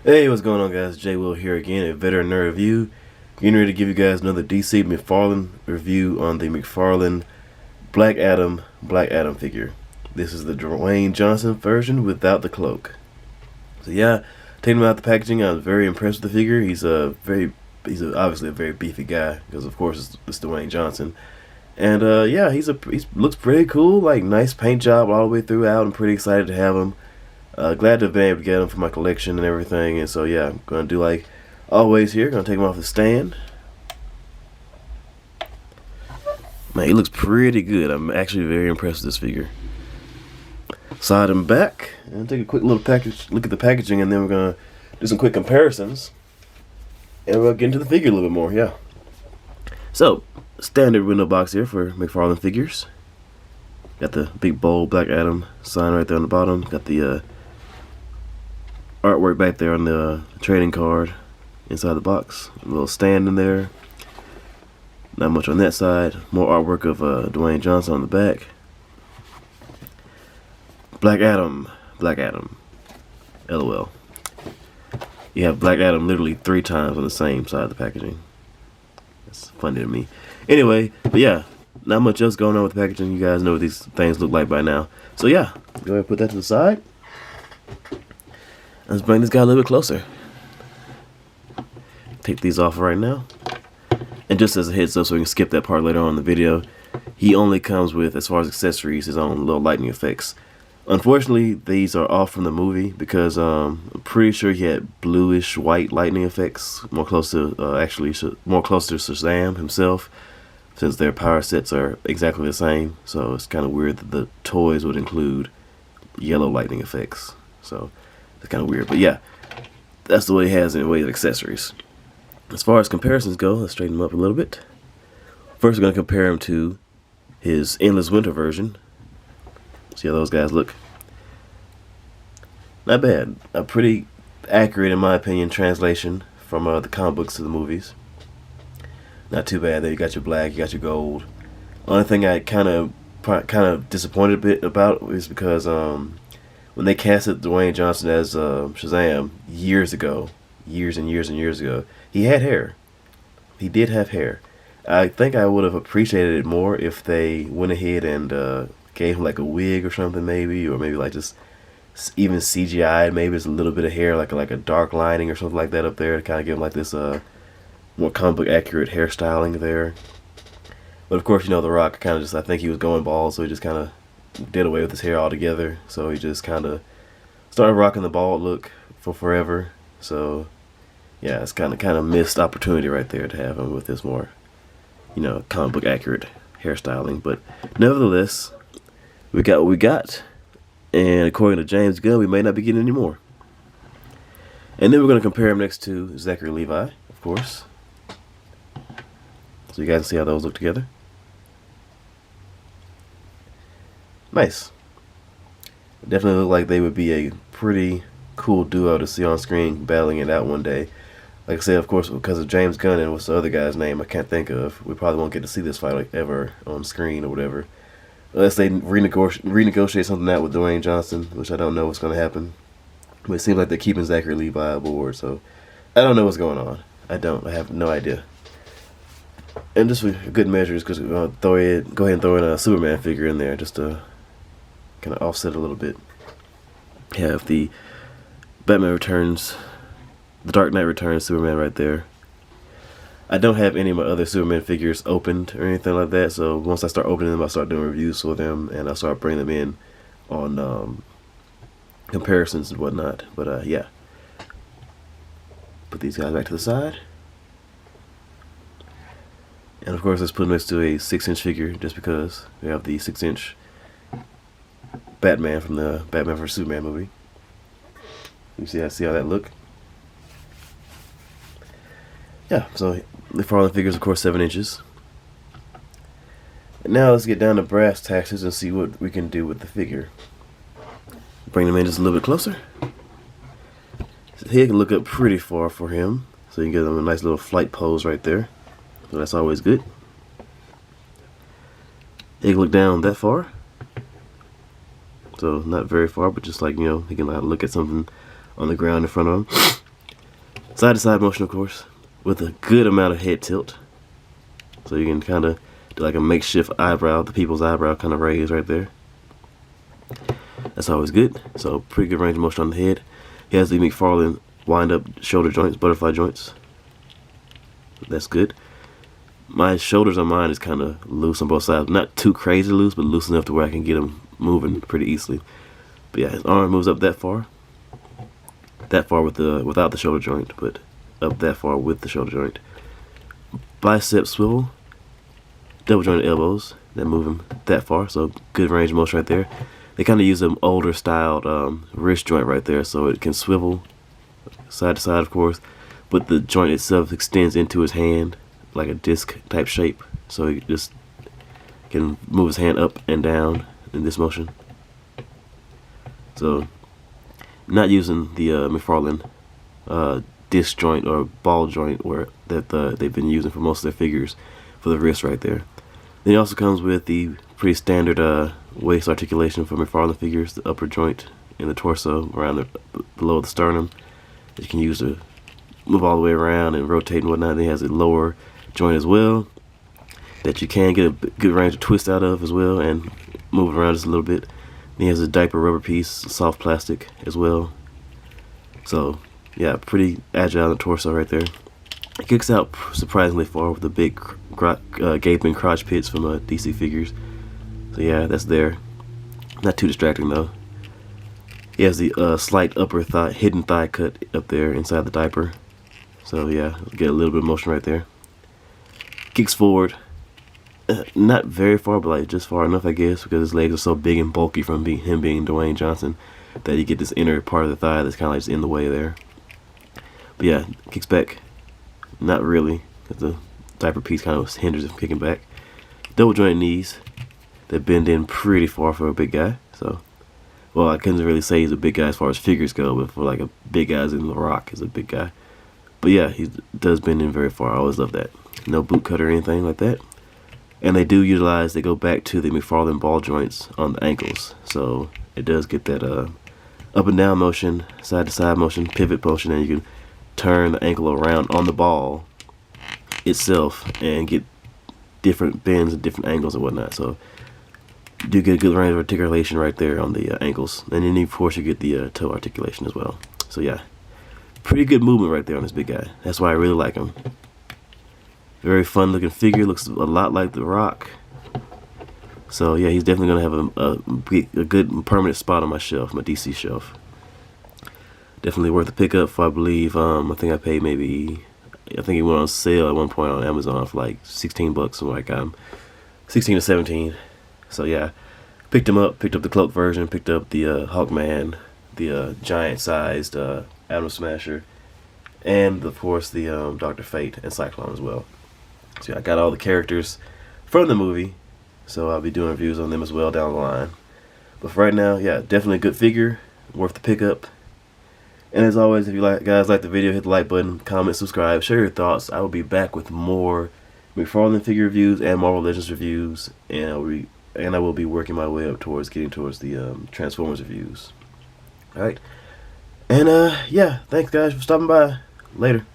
Hey, what's going on, guys? Jay Will here again at Veteran Nerd Review. Getting ready to give you guys another DC McFarlane review on the McFarlane Black Adam figure. This is the Dwayne Johnson version without the cloak. So yeah, taking him out the packaging, I was very impressed with the figure. He's obviously a very beefy guy because of course it's Dwayne Johnson. And yeah, he looks pretty cool, like nice paint job all the way throughout. I'm pretty excited to have him. Glad to have been able to get him for my collection and everything. And so yeah, I'm gonna do like always here. Gonna take him off the stand. Man, he looks pretty good. I'm actually very impressed with this figure. Side and back, and take a quick look at the packaging, and then we're gonna do some quick comparisons, and we'll get into the figure a little bit more. Yeah. So standard window box here for McFarlane figures. Got the big bold Black Adam sign right there on the bottom. Got the artwork back there on the trading card inside the box. A little stand in there. Not much on that side. More artwork of Dwayne Johnson on the back. Black Adam. LOL. You have Black Adam literally 3 times on the same side of the packaging. That's funny to me. Anyway, but yeah, not much else going on with the packaging. You guys know what these things look like by now. So yeah, go ahead and put that to the side. Let's bring this guy a little bit closer. Take these off right now. And just as a heads up so we can skip that part later on in the video, he only comes with, as far as accessories, his own little lightning effects. Unfortunately, these are off from the movie because I'm pretty sure he had bluish white lightning effects, more close to Shazam himself, since their power sets are exactly the same. So it's kind of weird that the toys would include yellow lightning effects. So it's kind of weird, but yeah, that's the way he has in the way of accessories. As far as comparisons go, let's straighten him up a little bit. First, we're going to compare him to his Endless Winter version. See how those guys look. Not bad. A pretty accurate, in my opinion, translation from the comic books to the movies. Not too bad there. You got your black, you got your gold. Only thing I kind of disappointed a bit about is because when they casted Dwayne Johnson as Shazam years ago, years and years ago, he had hair. He did have hair. I think I would have appreciated it more if they went ahead and gave him like a wig or something, maybe, or maybe like just even CGI. Maybe it's a little bit of hair, like a dark lining or something like that up there, to kind of give him like this more comic book accurate hairstyling there. But of course, you know, The Rock kind of just, I think he was going bald, so he just kind of did away with his hair altogether. So he just kind of started rocking the bald look for forever. So yeah, it's kind of missed opportunity right there to have him with this more, you know, comic book accurate hairstyling. But nevertheless, we got what we got, and according to James Gunn, we may not be getting any more. And then we're going to compare him next to Zachary Levi, of course, so you guys can see how those look together. Nice. Definitely look like they would be a pretty cool duo to see on screen battling it out one day. Like I said, of course, because of James Gunn and what's the other guy's name I can't think of, we probably won't get to see this fight like ever on screen or whatever. Unless they renegotiate something out with Dwayne Johnson, which I don't know what's going to happen. But it seems like they're keeping Zachary Levi aboard, so I don't know what's going on. I have no idea. And just for good measures, because we're going to go ahead and throw in a Superman figure in there just to kind of offset a little bit. Have the Batman Returns, the Dark Knight Returns Superman right there. I don't have any of my other Superman figures opened or anything like that, so once I start opening them, I'll start doing reviews for them, and I'll start bringing them in on comparisons and whatnot. But yeah, put these guys back to the side. And of course, let's put them next to a 6-inch figure, just because we have the 6-inch Batman from the Batman vs Superman movie. You see how that look? Yeah, so the McFarlane figures, of course, 7 inches. And now let's get down to brass tacks and see what we can do with the figure. Bring them in just a little bit closer. So he can look up pretty far for him, so you can get him a nice little flight pose right there. So that's always good. He can look down that far. So not very far, but just like, you know, he can look at something on the ground in front of him. Side to side motion, of course, with a good amount of head tilt. So you can kind of do like a makeshift eyebrow, the people's eyebrow kind of raise right there. That's always good. So pretty good range of motion on the head. He has the McFarlane wind up shoulder joints, butterfly joints. That's good. My shoulders on mine is kind of loose on both sides. Not too crazy loose, but loose enough to where I can get them moving pretty easily. But yeah, his arm moves up that far. That far without the shoulder joint, but up that far with the shoulder joint. Bicep swivel. Double jointed elbows that move him that far, so good range of motion right there. They kind of use an older styled wrist joint right there, so it can swivel side to side, of course, but the joint itself extends into his hand like a disc type shape, so he just can move his hand up and down in this motion. So not using the McFarlane disc joint or ball joint that they've been using for most of their figures for the wrist right there. Then it also comes with the pretty standard waist articulation for McFarlane figures, the upper joint in the torso around below the sternum that you can use to move all the way around and rotate and whatnot. Then he has a lower joint as well that you can get a good range of twist out of as well and move it around just a little bit. Then he has a diaper rubber piece, soft plastic as well. So yeah, pretty agile in the torso right there. It kicks out surprisingly far with the big gaping crotch pits from DC figures. So yeah, that's there. Not too distracting though. He has the slight upper thigh, hidden thigh cut up there inside the diaper. So yeah, get a little bit of motion right there. Kicks forward. Not very far, but like just far enough, I guess, because his legs are so big and bulky from him being Dwayne Johnson that you get this inner part of the thigh that's kind of like just in the way there. But yeah, kicks back. Not really, because the diaper piece kind of hinders him kicking back. Double jointed knees that bend in pretty far for a big guy. So, well, I couldn't really say he's a big guy as far as figures go, but for like a big guy, as in The Rock is a big guy. But yeah, he does bend in very far. I always love that. No boot cut or anything like that. And they go back to the McFarlane ball joints on the ankles. So it does get that up and down motion, side to side motion, pivot motion, and you can turn the ankle around on the ball itself and get different bends and different angles and whatnot. So you do get a good range of articulation right there on the ankles, and then of course you get the toe articulation as well. So yeah, pretty good movement right there on this big guy. That's why I really like him. Very fun looking figure, looks a lot like The Rock. So yeah, he's definitely gonna have a good permanent spot on my shelf, my DC shelf. Definitely worth a pickup for, I believe, I think I paid I think it went on sale at one point on Amazon for like $16, so like 16 to 17. So yeah, picked him up, picked up the cloak version, picked up the Hawkman, the giant sized Atom Smasher, and of course the Dr. Fate and Cyclone as well. So yeah, I got all the characters from the movie, so I'll be doing reviews on them as well down the line. But for right now, yeah, definitely a good figure, worth the pickup. And as always, if you guys like the video, hit the like button, comment, subscribe, share your thoughts. I will be back with more McFarlane figure reviews and Marvel Legends reviews, and I will be working my way up getting towards the Transformers reviews. Alright. And yeah, thanks guys for stopping by. Later.